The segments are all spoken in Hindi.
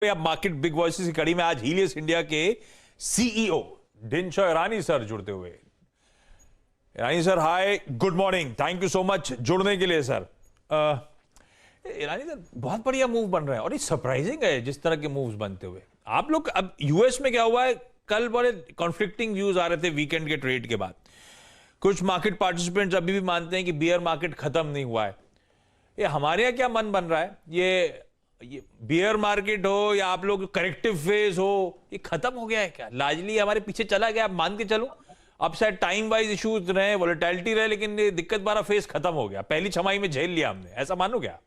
अब मार्केट बिग वॉइसेस की कड़ी में आज हीलियस इंडिया के सीईओ डिंशा ईरानी सर जुड़ते हुए। Irani sir hi, good morning, thank you so much जुड़ने के लिए सर। ईरानी सर बहुत बढ़िया मूव बन रहा है और ये सरप्राइजिंग है जिस तरह के मूव्स बनते हुए। आप लोग अब यूएस में क्या हुआ है, कल बड़े कॉन्फ्लिक्टिंग व्यूज आ रहे थे वीकेंड के ट्रेड के बाद। कुछ मार्केट पार्टिसिपेंट्स अभी भी मानते हैं कि बियर मार्केट खत्म नहीं हुआ है। ये हमारे यहाँ क्या मन बन रहा है, ये बियर मार्केट हो या आप लोग करेक्टिव फेज हो, ये खत्म हो गया है क्या? लार्जली हमारे पीछे चला गया, आप मान के चलो। अब शायद टाइम वाइज इश्यूज रहे, वोलेटिलिटी रहे, लेकिन ये दिक्कत बारा फेज खत्म हो गया, पहली छमाही में झेल लिया हमने, ऐसा मानो क्या?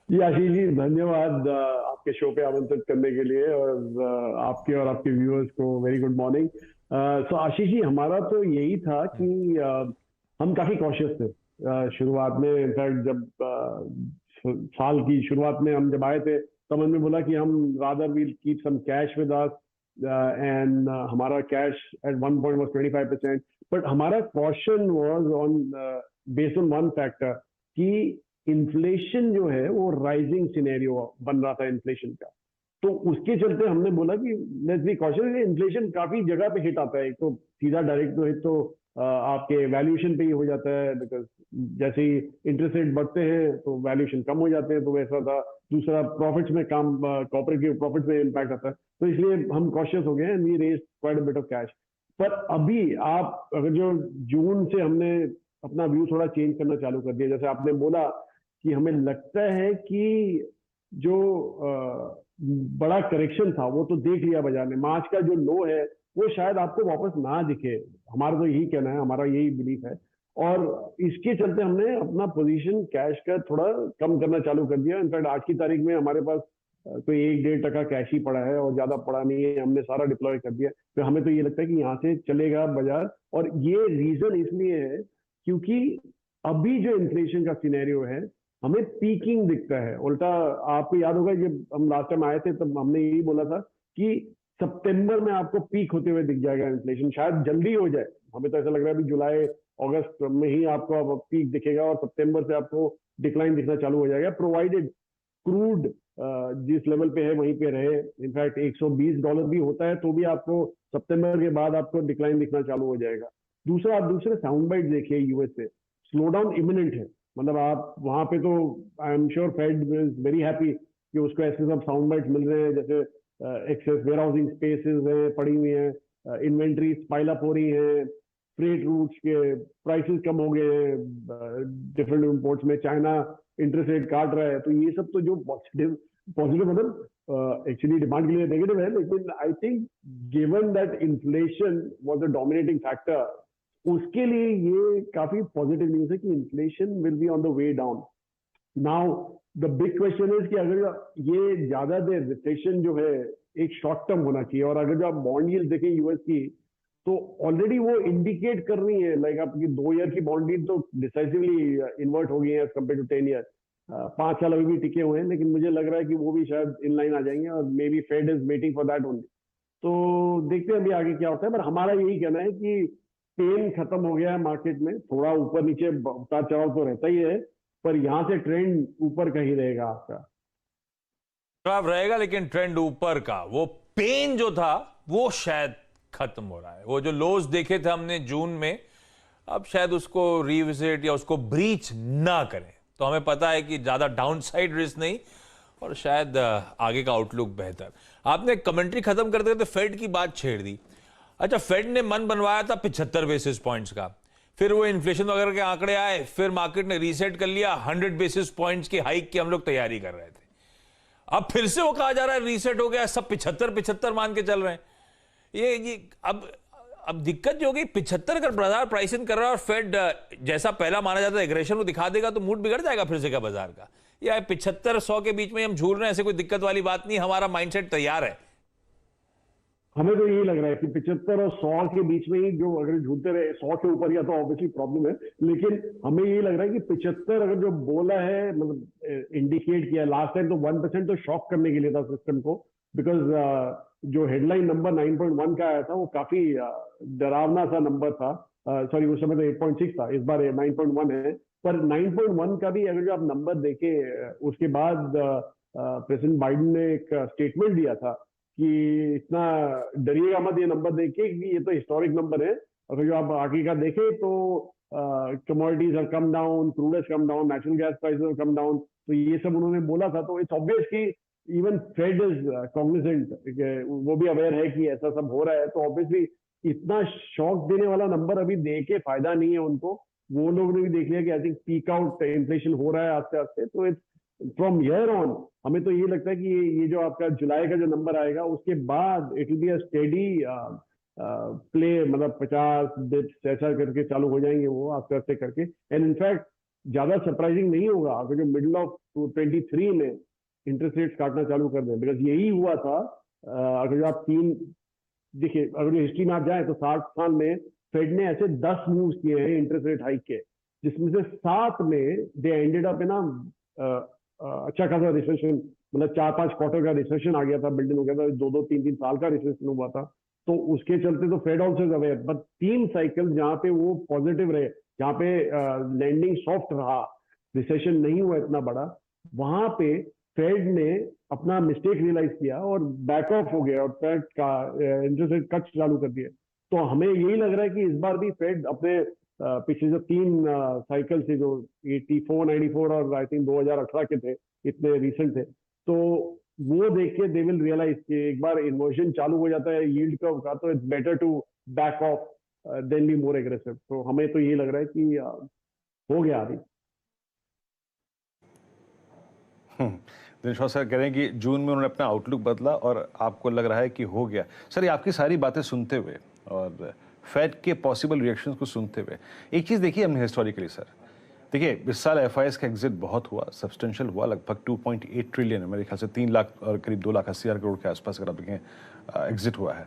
जी आशीष जी, धन्यवाद आपके शो पे आमंत्रित करने के लिए और आपके और आपके व्यूअर्स को वेरी गुड मॉर्निंग। सो आशीष जी, हमारा तो यही था कि हम काफी कॉशियस थे शुरुआत में। इनफैक्ट जब साल की शुरुआत में हम जब आए थे तब हमने बोला कि हम rather will keep some cash with us and हमारा cash at one point was 25%, but हमारा caution was on based on one factor कि इन्फ्लेशन जो है वो राइजिंग सिनेरियो बन रहा था इन्फ्लेशन का। तो उसके चलते हमने बोला कि लेट्स बी कॉशियस। इन्फ्लेशन काफी जगह पे हिट आता है, एक तो सीधा डायरेक्ट हिट तो आपके वैल्यूएशन पे ही हो जाता है, बिकॉज जैसे ही इंटरेस्ट रेट बढ़ते हैं तो वैल्यूएशन कम हो जाते हैं, तो वैसा था। दूसरा प्रॉफिट्स में काम, कॉर्पोरेट के प्रॉफिट्स में इम्पैक्ट आता है, तो इसलिए हम कॉशियस हो गए and we raised quite a bit of cash. पर अभी आप अगर जो जून से हमने अपना व्यू थोड़ा चेंज करना चालू कर दिया, जैसे आपने बोला कि हमें लगता है कि जो बड़ा करेक्शन था वो तो देख लिया बाजार ने। मार्च का जो लो है वो शायद आपको वापस ना दिखे, हमारा तो यही कहना है, हमारा यही बिलीफ है। और इसके चलते हमने अपना पोजीशन कैश का थोड़ा कम करना चालू कर दिया। इनफैक्ट आज की तारीख में हमारे पास कोई 1-1.5% कैश ही पड़ा है और ज्यादा पड़ा नहीं है, हमने सारा डिप्लॉय कर दिया। तो हमें तो ये लगता है कि यहाँ से चलेगा बाजार। और ये रीजन इसलिए है क्योंकि अभी जो इन्फ्लेशन का सिनेरियो है हमें पीकिंग दिखता है। उल्टा आपको याद होगा जब हम लास्ट टाइम आए थे तब हमने यही बोला था कि सितंबर में आपको पीक होते हुए दिख जाएगा इन्फ्लेशन, शायद जल्दी हो जाए। हमें तो ऐसा लग रहा है अभी जुलाई अगस्त में ही आपको पीक दिखेगा और सितंबर से आपको डिक्लाइन दिखना चालू हो जाएगा, प्रोवाइडेड क्रूड जिस लेवल पे है वहीं पे रहे। इनफैक्ट $120 भी होता है तो भी आपको सितंबर के बाद आपको डिक्लाइन दिखना चालू हो जाएगा। दूसरा, आप दूसरे साउंड बाइट देखिए यूएस से, स्लो डाउन इमिनेंट है। मतलब आप वहां पे तो I am sure Fed is very happy कि उसको ऐसे सब साउंड बाइट्स मिल रहे हैं, जैसे एक्सेस वेयर हाउसिंग स्पेसेस हैं पड़ी हुई हैं, इन्वेंट्रीज पाइल अप हो रही हैं, फ्रेट रूट्स के प्राइसेस कम हो गए हैं डिफरेंट इंपोर्ट्स में, चाइना इंटरेस्ट रेट काट रहा है। तो ये सब तो जो पॉजिटिव मतलब एक्चुअली डिमांड के लिए नेगेटिव है, लेकिन I think given that inflation was a dominating factor, उसके लिए ये काफी पॉजिटिव न्यूज है कि inflation will be on the way down. Now the big question is कि अगर ये ज्यादा देर रिसेशन जो है एक शॉर्ट टर्म होना चाहिए, और अगर जो आप बॉन्ड यील्ड देखें यूएस की तो ऑलरेडी वो इंडिकेट कर रही है, लाइक आपकी 2 ईयर की बॉन्ड यील्ड तो डिसाइसिवली इन्वर्ट हो गई है एज कम्पेयर टू 10 ईयर। 5 साल अभी भी टिके हुए हैं, लेकिन मुझे लग रहा है कि वो भी शायद इन लाइन आ जाएंगे और may be fed is waiting for that only. तो देखते हैं अभी आगे क्या होता है, पर हमारा यही कहना है कि पेन खत्म हो गया है मार्केट में। थोड़ा ऊपर नीचे उतार चढ़ाव तो रहता ही है, पर यहां से ट्रेंड ऊपर का ही रहेगा आपका। खराब रहेगा लेकिन ट्रेंड ऊपर का। वो पेन जो था वो शायद खत्म हो रहा है। वो जो लोज देखे थे हमने जून में, अब शायद उसको रिविजिट या उसको ब्रीच ना करें, तो हमें पता है कि ज्यादा डाउनसाइड रिस्क नहीं और शायद आगे का आउटलुक बेहतर। आपने कमेंट्री खत्म करते करते फेड की बात छेड़ दी। अच्छा, फेड ने मन बनवाया था 75 बेसिस पॉइंट्स का, फिर वो इन्फ्लेशन वगैरह के आंकड़े आए, फिर मार्केट ने रीसेट कर लिया, 100 बेसिस पॉइंट्स की हाइक की हम लोग तैयारी कर रहे थे। अब फिर से वो कहा जा रहा है रीसेट हो गया, सब 75 मान के चल रहे हैं। ये अब दिक्कत जो होगी, 75 अगर बाजार प्राइस इन कर रहा है और फेड जैसा पहला माना जाता है एग्रेशन वो दिखा देगा तो मूड बिगड़ जाएगा फिर से क्या बाजार का? या 75-100 के बीच में हम झूल रहे हैं, ऐसे कोई दिक्कत वाली बात नहीं, हमारा माइंडसेट तैयार है। हमें तो यही लग रहा है कि 75 और 100 के बीच में ही जो अगर झूलते रहे, 100 के ऊपर या तो ऑब्वियसली प्रॉब्लम है, लेकिन हमें यही लग रहा है कि 75 अगर जो बोला है, मतलब इंडिकेट किया लास्ट टाइम, तो 1% तो शॉक करने के लिए था सिस्टम को, बिकॉज जो हेडलाइन नंबर 9.1 का आया था वो काफी डरावना सा नंबर था। सॉरी, उस समय तो 8.6 था, इस बार 9.1 है। पर 9.1 का भी अगर जो आप नंबर देखे उसके बाद प्रेसिडेंट बाइडेन ने एक स्टेटमेंट दिया था कि इतना डरिएगा मत ये नंबर देखे कि ये तो हिस्टोरिक नंबर है। अगर जो आप आगे का देखें तो commodities have come down, crude has come down, natural gas prices have come down. तो ये सब उन्होंने बोला था। तो इट्स ऑब्वियस कि इवन फेड इज कॉग्निजेंट, वो भी अवेयर है कि ऐसा सब हो रहा है। तो ऑब्वियसली इतना शॉक देने वाला नंबर अभी दे के फायदा नहीं है उनको। वो लोग ने भी देख लिया कि I think peak out inflation हो रहा है आस्ते आस्ते। तो इट्स फ्रॉम हियर ऑन हमें तो ये लगता है कि ये जो आपका जुलाई का जो नंबर आएगा उसके बाद it will be a steady play, मतलब 50 बिप्स ऐसा करके चालू हो जाएंगे वो आस्ते आस्ते करके। एंड इनफैक्ट ज्यादा सरप्राइजिंग नहीं होगा अगर जो मिडिल ऑफ 23 में इंटरेस्ट रेट्स काटना चालू कर दें, बिकॉज यही हुआ था। अगर जो आप देखिए, अगर जो हिस्ट्री में आप जाए तो 60 साल में फेड ने ऐसे 10 मूव्स किए हैं इंटरेस्ट रेट हाइक के, जिसमें से 7 में दे एंडेड अप ना अच्छा खासा रिसेशन, मतलब 4-5 क्वार्टर का रिसेशन आ गया था, बिल्डिंग हो गया था, 2-2, 3-3 साल का रिसेशन हुआ था। तो उसके चलते तो Fed also is aware, but 3 cycle जहां पे वो पॉजिटिव रहे, जहां पे लैंडिंग सॉफ्ट रहा, रिसेशन नहीं हुआ इतना बड़ा, वहां पे फेड ने अपना मिस्टेक रियलाइज किया और बैक ऑफ हो गया और फेड का इंटरेस्ट रेट कट चालू कर दिए। तो हमें यही लग रहा है कि इस बार भी फेड अपने पिछले जो 3 साइकिल से, जो 84, 94 और आई थिंक 2018 के थे, इतने रिसेंट थे, तो वो देख के दे विल रियलाइज कि एक बार इन्वर्जन चालू हो जाता है यील्ड कर्व का, तो it's better to back off than be more aggressive. तो हमें तो ये लग रहा है कि हो गया अभी। दिनेश सर कह रहे हैं कि जून में उन्होंने अपना आउटलुक बदला और आपको लग रहा है कि हो गया। सर, ये आपकी सारी बातें सुनते हुए और फेड के पॉसिबल रिएक्शंस को सुनते हुए एक चीज़ देखिए हमने हिस्टोरिकली सर, देखिए इस साल एफआईएस का एग्जिट बहुत हुआ, सब्सटेंशियल हुआ, लगभग 2.8 ट्रिलियन है, मेरे ख्याल से 3 लाख और करीब 2,80,000 करोड़ के आसपास अगर आप देखें एग्जिट हुआ है।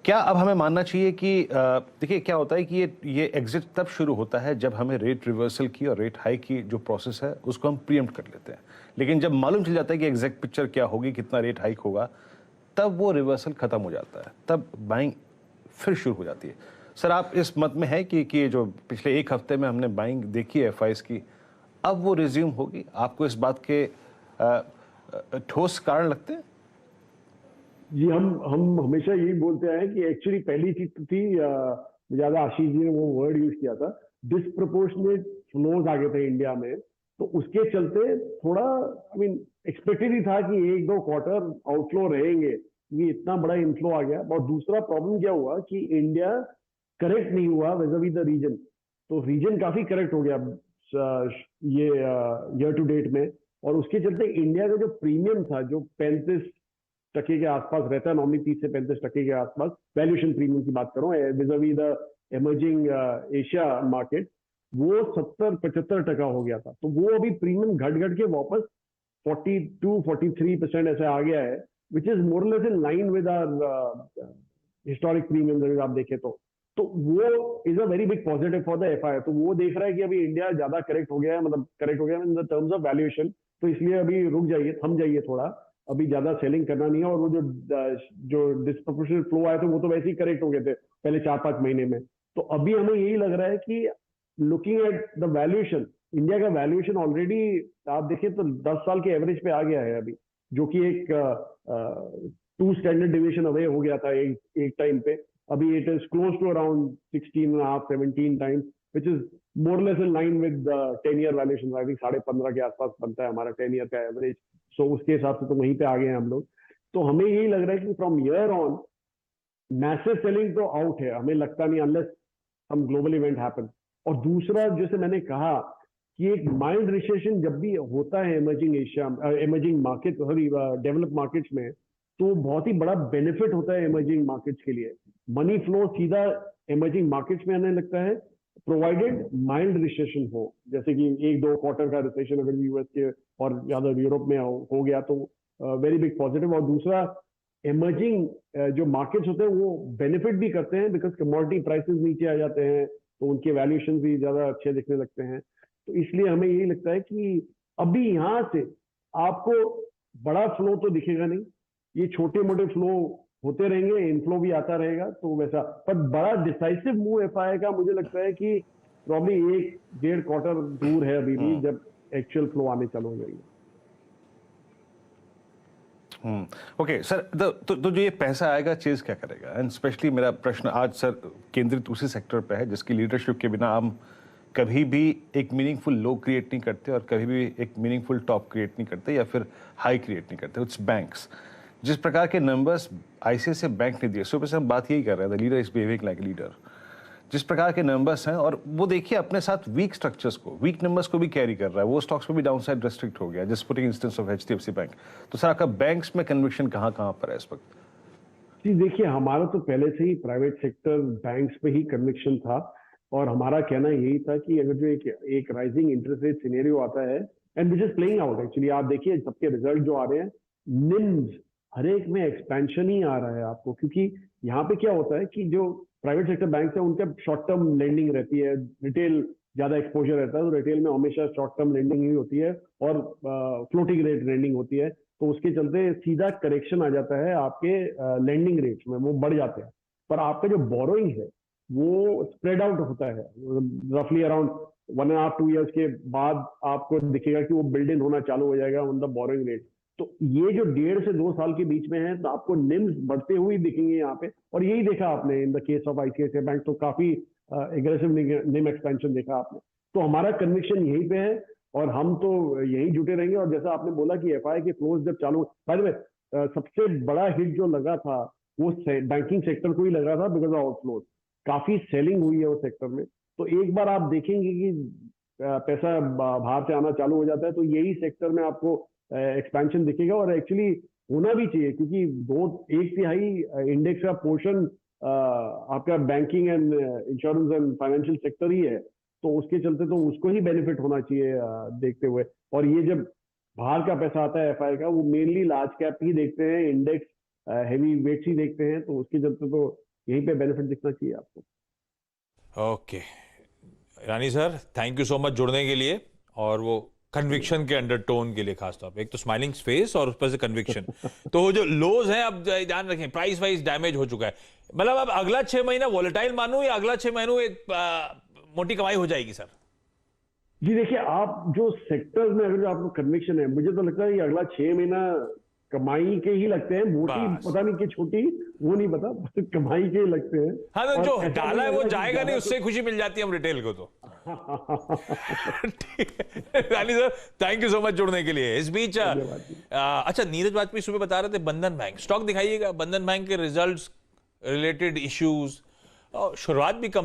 क्या अब हमें मानना चाहिए कि देखिए क्या होता है कि ये एग्जिट तब शुरू होता है जब हमें रेट रिवर्सल की और रेट हाई की जो प्रोसेस है उसको हम प्रीएम्प्ट कर लेते हैं, लेकिन जब मालूम चल जाता है कि एग्जैक्ट पिक्चर क्या होगी, कितना रेट हाइक होगा, तब वो रिवर्सल खत्म हो जाता है, तब बाइंग फिर शुरू हो जाती है। सर, आप इस मत में है कि जो पिछले 1 हफ्ते में हमने बाइंग देखी है एफआईएस की, अब वो रिज्यूम होगी? आपको इस बात के ठोस कारण लगते हैं? जी, हम हमेशा यही बोलते हैं कि एक्चुअली पहली चीज तो थी, ज्यादा आशीष जी ने वो वर्ड यूज किया था, डिसप्रोपोर्शनेट फ्लोज आ गए थे इंडिया में। तो उसके चलते थोड़ा आई मीन एक्सपेक्टेड ही था कि 1-2 क्वार्टर आउटफ्लो रहेंगे, ये इतना बड़ा इनफ्लो आ गया। और दूसरा प्रॉब्लम क्या हुआ कि इंडिया करेक्ट नहीं हुआ vis-a-vis द रीजन। तो रीजन काफी करेक्ट हो गया ये ईयर टू डेट में, और उसके चलते इंडिया का जो प्रीमियम था, जो 35% के आसपास रहता है नॉर्मली, 30 से 35% के आसपास वैल्यूएशन प्रीमियम की बात करो vis-a-vis the emerging Asia market, वो 70-75% हो गया था। तो वो अभी प्रीमियम घट घट के वापस 42-43% ऐसे आ गया है, which is more less in line with our historic premium अगर आप देखें तो वो is a very big positive for the FI. तो वो देख रहा है कि अभी इंडिया ज्यादा करेक्ट हो गया है, मतलब करेक्ट हो गया in the terms of valuation. तो इसलिए अभी रुक जाइए, थम जाइए थोड़ा, अभी ज्यादा सेलिंग करना नहीं है। और वो जो डिस्प्रोपोर्शनल फ्लो आए थे वो तो वैसे ही करेक्ट हो गए थे पहले 4-5 महीने में। तो अभी हमें यही लग रहा है कि looking at the valuation, India का वैल्यूएशन ऑलरेडी आप देखिए तो 10 साल के एवरेज पे आ गया है अभी, जो कि एक 2 स्टैंडर्ड डिविएशन अवे हो गया था एक टाइम पे। अभी it is close to around 16.5-17 times, which is more less in line with 10 year valuation. I think 15.5 के आसपास बनता है हमारा 10 ईयर का एवरेज। सो उसके हिसाब से तो वहीं पे आ गए हैं हम लोग। तो हमें यही लग रहा है कि from year on massive selling तो आउट है, हमें लगता नहीं, अनलेस सम ग्लोबल इवेंट हैपन। और दूसरा, जैसे मैंने कहा कि एक माइल्ड रिसेशन जब भी होता है emerging market, sorry develop markets में, तो बहुत ही बड़ा बेनिफिट होता है इमर्जिंग मार्केट्स के लिए। मनी फ्लो सीधा इमर्जिंग मार्केट्स में आने लगता है, प्रोवाइडेड माइल्ड रिसेशन हो। जैसे कि 1-2 क्वार्टर का रिसेशन अगर यूएस के और ज्यादा यूरोप में हो गया तो वेरी बिग पॉजिटिव। और दूसरा, इमर्जिंग जो मार्केट्स होते हैं वो बेनिफिट भी करते हैं, बिकॉज कमोडिटी प्राइसेस नीचे आ जाते हैं, तो उनके वैल्यूएशन भी ज्यादा अच्छे दिखने लगते हैं। तो इसलिए हमें यही लगता है कि अभी यहां से आपको बड़ा फ्लो तो दिखेगा नहीं, ये छोटे मोटे फ्लो होते रहेंगे, इनफ्लो भी आता रहेगा, तो वैसा। पर बड़ा डिसाइसिव मूव एफआई का मुझे लगता है कि प्रॉब्ली 1-1.5 क्वार्टर दूर है अभी भी, जब एक्चुअल फ्लो आने चालू हो जाएगी। ओके सर, तो जो ये पैसा आएगा चेज क्या करेगा? एंड स्पेशली मेरा प्रश्न आज सर केंद्रित उसी सेक्टर पे है जिसकी लीडरशिप के बिना हम कभी भी एक मीनिंगफुल लो क्रिएट नहीं करते और कभी भी एक मीनिंगफुल टॉप क्रिएट नहीं करते या फिर हाई क्रिएट नहीं करते। It's banks. जिस प्रकार के नंबर्स आईसीआईसीआई बैंक ने दिए, सुबह से हम बात यही कर रहे थे, leader is behaving like leader. जिस प्रकार के नंबर्स हैं, और वो देखिए अपने साथ वीक स्ट्रक्चर्स को, वीक नंबर्स को भी कैरी कर रहा है, वो स्टॉक्स पे भी डाउनसाइड रेस्ट्रिक्ट हो गया, just putting instance of HDFC bank. तो सर आपका बैंक्स में कन्विक्शन कहाँ कहाँ पर है इस वक्त? जी देखिए, हमारा तो पहले से ही प्राइवेट सेक्टर बैंक्स पे ही कन्विक्शन था और हमारा कहना यही था कि अगर जो एक राइजिंग इंटरेस्ट रेट सिनेरियो आता है and which is playing out actually, आप देखिए सबके रिजल्ट जो आ रहे हैं, निम्स हर एक में एक्सपेंशन ही आ रहा है आपको, क्योंकि यहाँ पे क्या होता है कि जो प्राइवेट सेक्टर बैंक है उनका शॉर्ट टर्म लेंडिंग रहती है, रिटेल ज्यादा एक्सपोजर रहता है, तो रिटेल में हमेशा शॉर्ट टर्म लेंडिंग ही होती है और फ्लोटिंग रेट लेंडिंग होती है, तो उसके चलते सीधा करेक्शन आ जाता है आपके लेंडिंग रेट्स में, वो बढ़ जाते हैं। पर आपका जो बोरोइंग है वो स्प्रेड आउट होता है, रफली अराउंड 1.5-2 ईयर्स के बाद आपको दिखेगा कि वो बिल्ड इन होना चालू हो जाएगा ऑन द बोरोइंग रेट। तो ये जो 1.5 से 2 साल के बीच में है, तो आपको निम्स बढ़ते हुए दिखेंगे यहाँ पे, और यही देखा आपने in the case of ICICI bank, तो काफी एग्रेसिव निम एक्सपेंशन देखा आपने। तो हमारा कन्विक्शन यहीं पे है और हम तो यही जुटे रहेंगे। और जैसा आपने बोला कि एफआई के फ्लोज जब चालू, बाय द वे सबसे बड़ा हिट जो लगा था वो बैंकिंग सेक्टर को ही लगा था बिकॉज ऑफ आउटफ्लोज, काफी सेलिंग हुई है उस सेक्टर में। तो एक बार आप देखेंगे कि पैसा बाहर से आना चालू हो जाता है तो यही सेक्टर में आपको एक्सपेंशन दिखेगा, और एक्चुअली होना भी चाहिए, क्योंकि 1/3 इंडेक्स का पोर्शन आपका banking and insurance and financial sector ही है, तो उसके चलते तो उसको ही बेनिफिट होना चाहिए देखते हुए। और ये जब बाहर का पैसा आता है एफआई का, वो मेनली लार्ज कैप ही देखते हैं, इंडेक्स हैवी वेट्स ही देखते हैं, तो उसके चलते तो यहीं पे बेनिफिट दिखना चाहिए आपको। Okay Rani sir, thank you so much जुड़ने के लिए और वो कन्विक्शन के अंडरटोन के लिए खास तौर पे। एक तो स्माइलिंग फेस और उस पर से कन्विक्शन। तो वो जो लोज हैं, अब ध्यान रखें, प्राइस वाइज डैमेज हो चुका है। मतलब अब अगला 6 महीना वॉलेटाइल मानूं या अगला 6 महीनों एक मोटी कमाई हो जाएगी सर? जी देखिए, आप जो सेक्टर्स में अगर जो आपको कन्विक्शन है, मुझे तो लगता है कि अगला 6 महीना कमाई के ही लगते हैं, मोटी पता नहीं कि छोटी वो नहीं पता, कमाई के ही लगते हैं। हाँ, तो जो डाला है वो जाएगा नहीं, उससे खुशी मिल जाती है हम रिटेल को तो। ठीक है Rani sir, thank you so much जुड़ने के लिए। इस बीच अच्छा, नीरज वाजपेयी सुबह बता रहे थे बंधन बैंक स्टॉक दिखाइएगा, बंधन बैंक के रिजल्ट्स रिलेटेड इश्यूज, शुरुआत भी कम